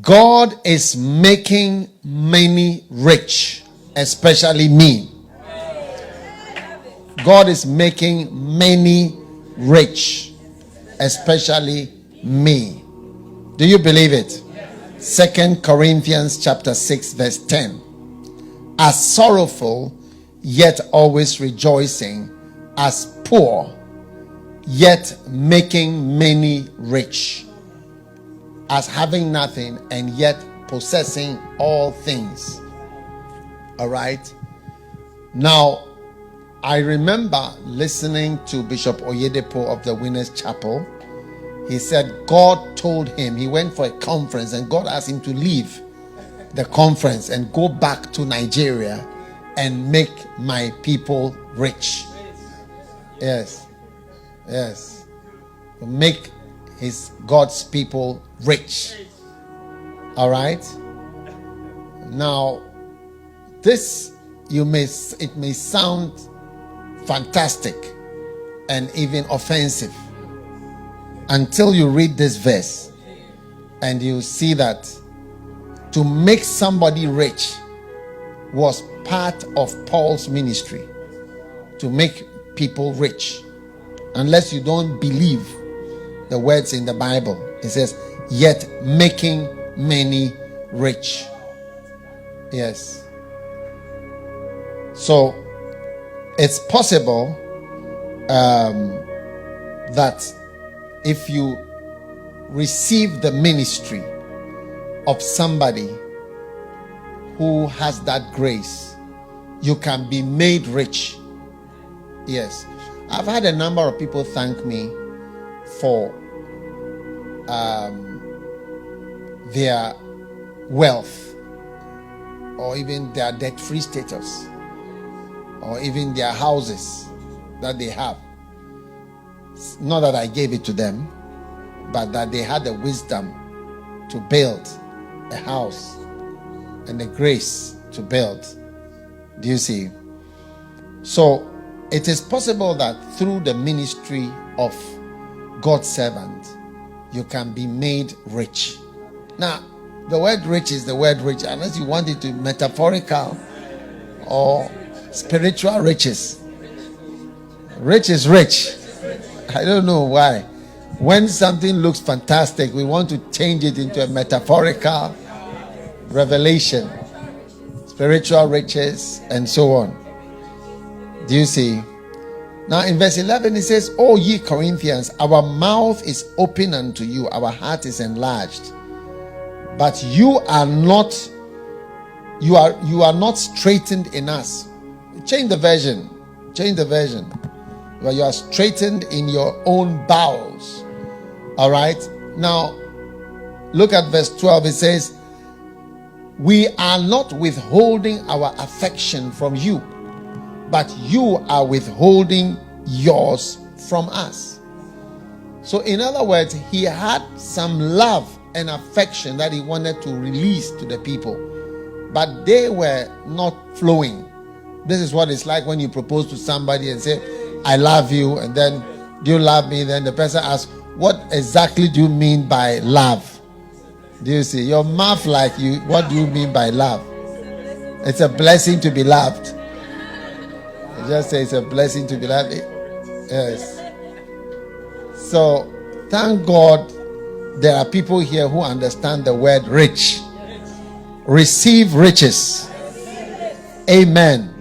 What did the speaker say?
God is making many rich, especially me. God is making many rich, especially me. Do you believe it? 2 Corinthians chapter 6 verse 10. As sorrowful, yet always rejoicing, as poor, yet making many rich, as having nothing and yet possessing all things. All right. Now, I remember listening to Bishop Oyedepo of the Winners Chapel. He said God told him, he went for a conference and God asked him to leave the conference and go back to Nigeria and make my people rich. Yes. Yes. Make his God's people rich. All right. Now, this it may sound fantastic and even offensive until you read this verse and you see that to make somebody rich was part of Paul's ministry, to make people rich. Unless you don't believe the words in the Bible, it says yet making many rich. Yes. So it's possible that if you receive the ministry of somebody who has that grace, you can be made rich. Yes. I've had a number of people thank me for their wealth, or even their debt-free status, or even their houses that they have. Not that I gave it to them, but that they had the wisdom to build a house and the grace to build. Do you see? So it is possible that through the ministry of God's servant, you can be made rich. Now, the word rich is the word rich, unless you want it to be metaphorical or spiritual riches. Rich is rich. I don't know why. When something looks fantastic, we want to change it into a metaphorical revelation, spiritual riches, and so on. Do you see? Now in verse 11 it says, "O ye Corinthians, our mouth is open unto you, our heart is enlarged. But you are not straightened in us." Change the version. Change the version. But you are straightened in your own bowels. All right. Now look at verse 12. It says, "We are not withholding our affection from you, but you are withholding yours from us." So in other words, he had some love and affection that he wanted to release to the people, but they were not flowing. This is what it's like when you propose to somebody and say, "I love you," and then, "Do you love me?" Then the person asks, "What exactly do you mean by love?" Do you see? Your mouth like you, what do you mean by love? It's a blessing to be loved. You just say it's a blessing to be loved. Yes. So thank God there are people here who understand the word rich. Receive riches. Amen.